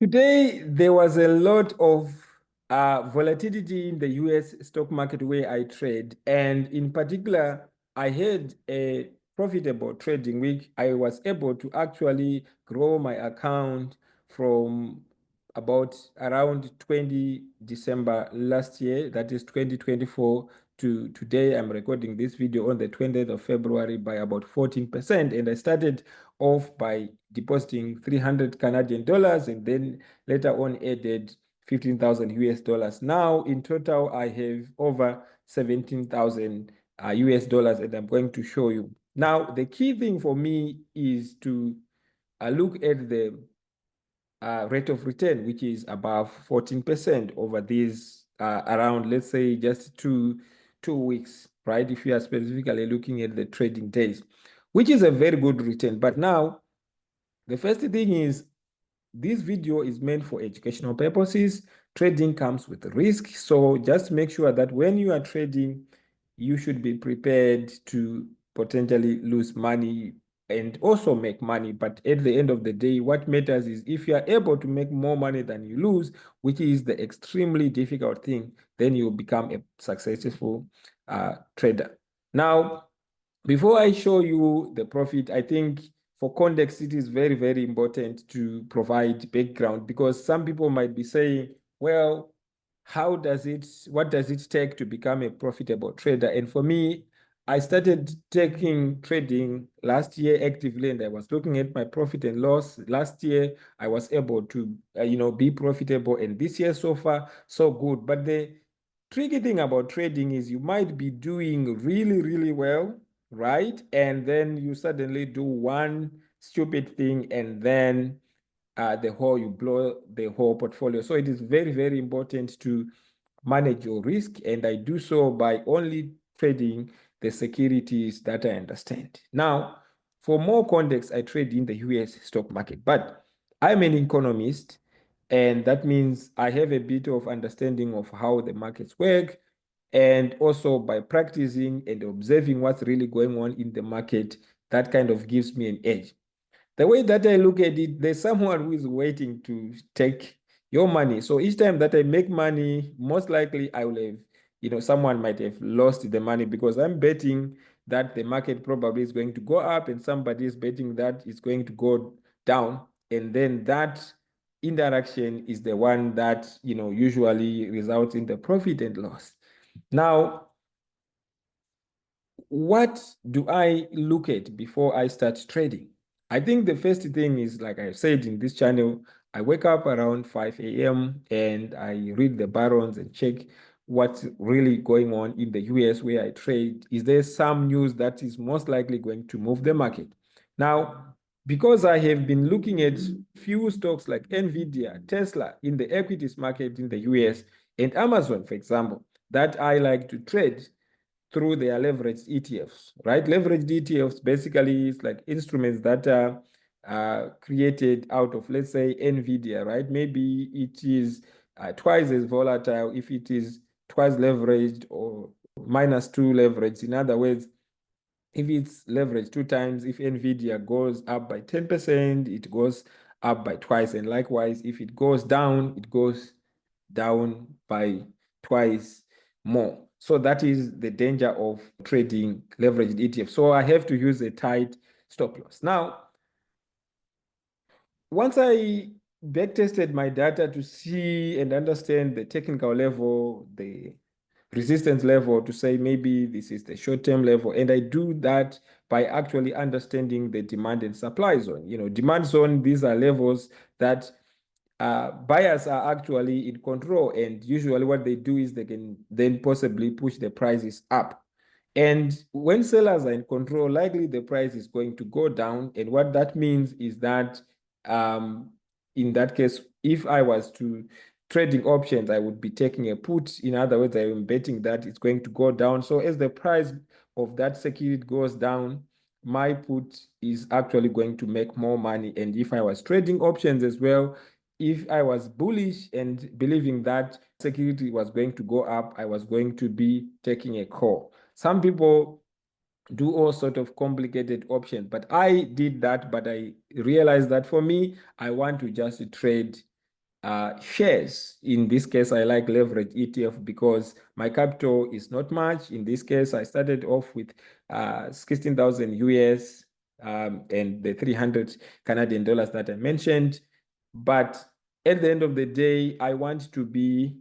Today, there was a lot of volatility in the US stock market where I trade. And in particular, I had a profitable trading week. I was able to actually grow my account from about around 20 December last year, that is 2024, to today. I'm recording this video on the 20th of February by about 14%. And I started off by depositing 300 Canadian dollars and then later on added 15,000 US dollars. Now, in total, I have over 17,000 US dollars, and I'm going to show you. Now, the key thing for me is to look at the rate of return, which is above 14% over these around, let's say, just two weeks, right? If you are specifically looking at the trading days, which is a very good return. But now, the first thing is this video is meant for educational purposes. Trading comes with risk. So just make sure that when you are trading, you should be prepared to potentially lose money and also make money. But at the end of the day, what matters is if you are able to make more money than you lose, which is the extremely difficult thing, then you become a successful trader. Now, before I show you the profit, I think for context, it is very, very important to provide background because some people might be saying, well, what does it take to become a profitable trader? And for me, I started taking trading last year actively, and I was looking at my profit and loss. Last year, I was able to, be profitable, and this year so far, so good. But the tricky thing about trading is you might be doing really, really well, right? And then you suddenly do one stupid thing, and then you blow the whole portfolio. So it is very, very important to manage your risk, and I do so by only trading the securities that I understand. Now, for more context, I trade in the US stock market, but I'm an economist, and that means I have a bit of understanding of how the markets work. And also by practicing and observing what's really going on in the market, that kind of gives me an edge. The way that I look at it, there's someone who is waiting to take your money. So each time that I make money, most likely I will have, someone might have lost the money because I'm betting that the market probably is going to go up and somebody is betting that it's going to go down. And then that interaction is the one that, usually results in the profit and loss. Now, what do I look at before I start trading? I think the first thing is, like I said in this channel, I wake up around 5 a.m. and I read the barons and check what's really going on in the US where I trade. Is there some news that is most likely going to move the market? Now, because I have been looking at few stocks like Nvidia, Tesla in the equities market in the US, and Amazon, for example, that I like to trade through their leveraged ETFs, right? Leveraged ETFs basically is like instruments that are created out of, let's say, NVIDIA, right? Maybe it is twice as volatile if it is twice leveraged or -2 leveraged. In other words, if it's leveraged 2 times, if NVIDIA goes up by 10%, it goes up by twice. And likewise, if it goes down by twice more. So that is the danger of trading leveraged ETF. So I have to use a tight stop loss. Now, once I backtested my data to see and understand the technical level, the resistance level, to say maybe this is the short-term level, and I do that by actually understanding the demand and supply zone. Demand zone, these are levels that buyers are actually in control, and usually what they do is they can then possibly push the prices up. And when sellers are in control, likely the price is going to go down. And what that means is that in that case, if I was to trading options, I would be taking a put. In other words, I am betting that it's going to go down. So as the price of that security goes down, my put is actually going to make more money. And if I was trading options as well, if I was bullish and believing that security was going to go up, I was going to be taking a call. Some people do all sort of complicated options, but I did that, but I realized that for me, I want to just trade shares. In this case, I like leverage ETF because my capital is not much. In this case, I started off with 16,000 US and the 300 Canadian dollars that I mentioned. But at the end of the day, I want to be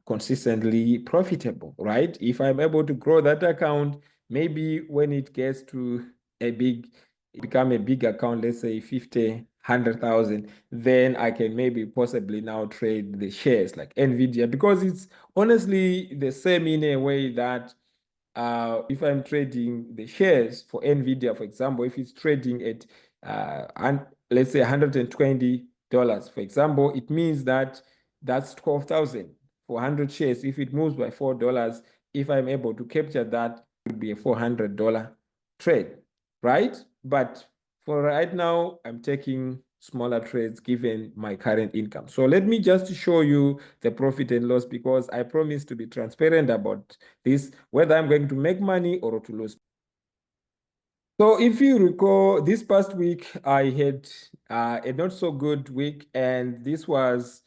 consistently profitable, right? If I'm able to grow that account, maybe when it gets to become a big account, let's say 50, 100,000, then I can maybe possibly now trade the shares like NVIDIA, because it's honestly the same in a way that if I'm trading the shares for NVIDIA, for example, if it's trading at let's say $120, for example, it means that that's 12,000 for 100 shares. If it moves by $4, if I'm able to capture that, it would be a $400 trade, right? But for right now, I'm taking smaller trades given my current income. So let me just show you the profit and loss, because I promise to be transparent about this, whether I'm going to make money or to lose. So if you recall, this past week, I had a not so good week, and this was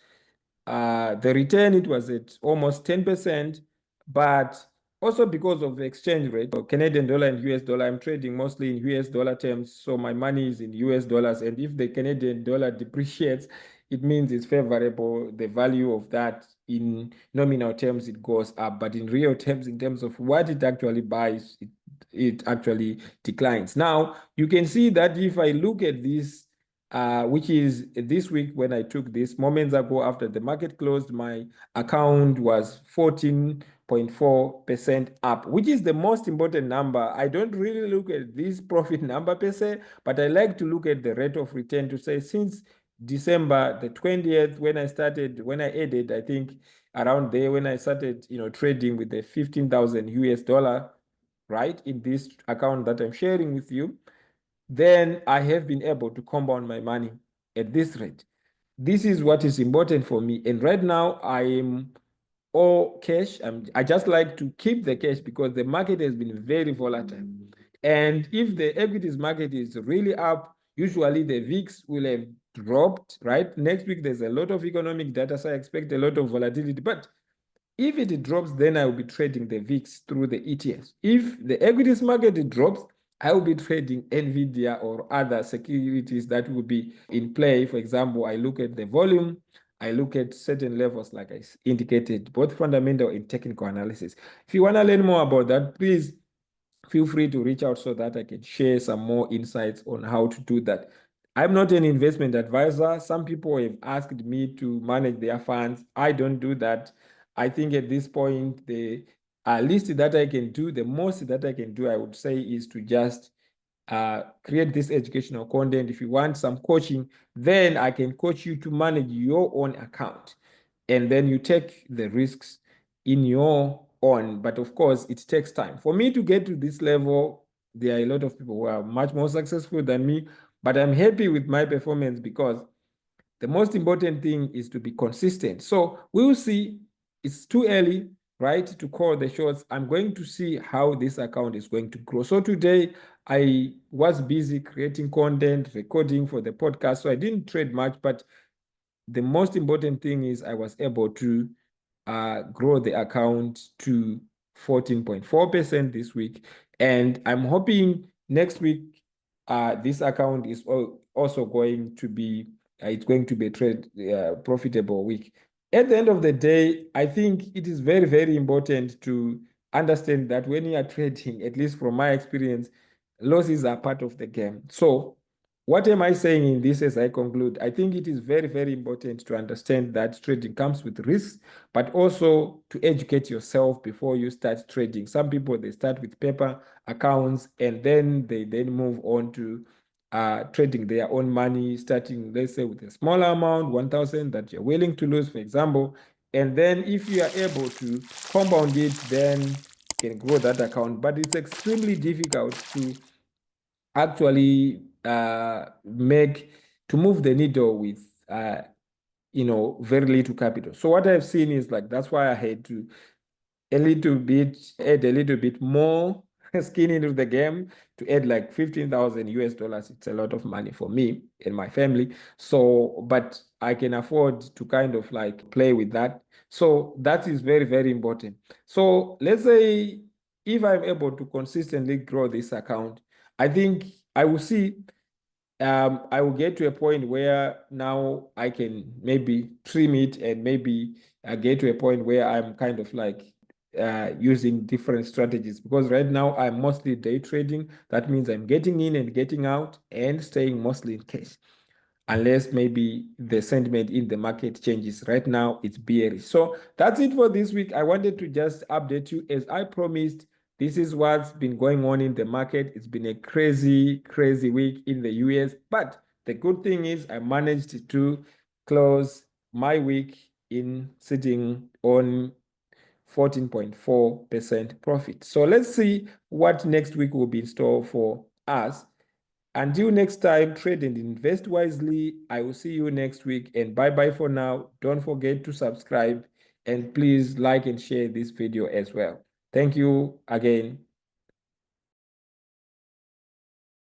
the return, it was at almost 10%, but also because of the exchange rate, so Canadian dollar and US dollar, I'm trading mostly in US dollar terms, so my money is in US dollars, and if the Canadian dollar depreciates, it means it's favorable. The value of that in nominal terms, it goes up, but in real terms, in terms of what it actually buys, it actually declines. Now, you can see that if I look at this, which is this week when I took this moments ago after the market closed, my account was 14.4% up, which is the most important number. I don't really look at this profit number per se, but I like to look at the rate of return to say since December the 20th, when I added, I think around there when I started, trading with the 15,000 US dollar, right, in this account that I'm sharing with you, then I have been able to compound my money at this rate. This is what is important for me. And right now I am all cash. I just like to keep the cash because the market has been very volatile. And if the equities market is really up, usually the VIX will have dropped, right? Next week, there's a lot of economic data, so I expect a lot of volatility. But if it drops, then I will be trading the VIX through the ETFs. If the equities market drops, I will be trading NVIDIA or other securities that will be in play. For example, I look at the volume, I look at certain levels, like I indicated, both fundamental and technical analysis. If you want to learn more about that, please feel free to reach out so that I can share some more insights on how to do that. I'm not an investment advisor. Some people have asked me to manage their funds. I don't do that. I think at this point, the least that I can do, the most that I can do, I would say, is to just create this educational content. If you want some coaching, then I can coach you to manage your own account. And then you take the risks in your own. But of course, it takes time. For me to get to this level, there are a lot of people who are much more successful than me, but I'm happy with my performance because the most important thing is to be consistent. So we will see. It's too early, right, to call the shots. I'm going to see how this account is going to grow. So today I was busy creating content, recording for the podcast. So I didn't trade much, but the most important thing is I was able to grow the account to 14.4% this week. And I'm hoping next week, this account is also going to be, it's going to be a trade profitable week. At the end of the day, I think it is very, very important to understand that when you are trading, at least from my experience, losses are part of the game. So what am I saying in this as I conclude? I think it is very, very important to understand that trading comes with risks, but also to educate yourself before you start trading. Some people, they start with paper accounts and then they move on to trading their own money, starting, let's say, with a smaller amount, 1,000 that you're willing to lose, for example. And then if you are able to compound it, then you can grow that account. But it's extremely difficult to actually move the needle with very little capital. So what I've seen is like that's why I had to add a little bit more skin into the game to add like 15,000 US dollars. It's a lot of money for me and my family. So, but I can afford to kind of like play with that. So that is very, very important. So let's say if I'm able to consistently grow this account, I think I will see I will get to a point where now I can maybe trim it and maybe get to a point where I'm kind of like using different strategies, because right now I'm mostly day trading. That means I'm getting in and getting out and staying mostly in cash, unless maybe the sentiment in the market changes. Right now it's bearish. So that's it for this week. I wanted to just update you as I promised. This is what's been going on in the market. It's been a crazy, crazy week in the US. But the good thing is I managed to close my week in sitting on 14.4% profit. So let's see what next week will be in store for us. Until next time, trade and invest wisely. I will see you next week, and bye-bye for now. Don't forget to subscribe and please like and share this video as well. Thank you again.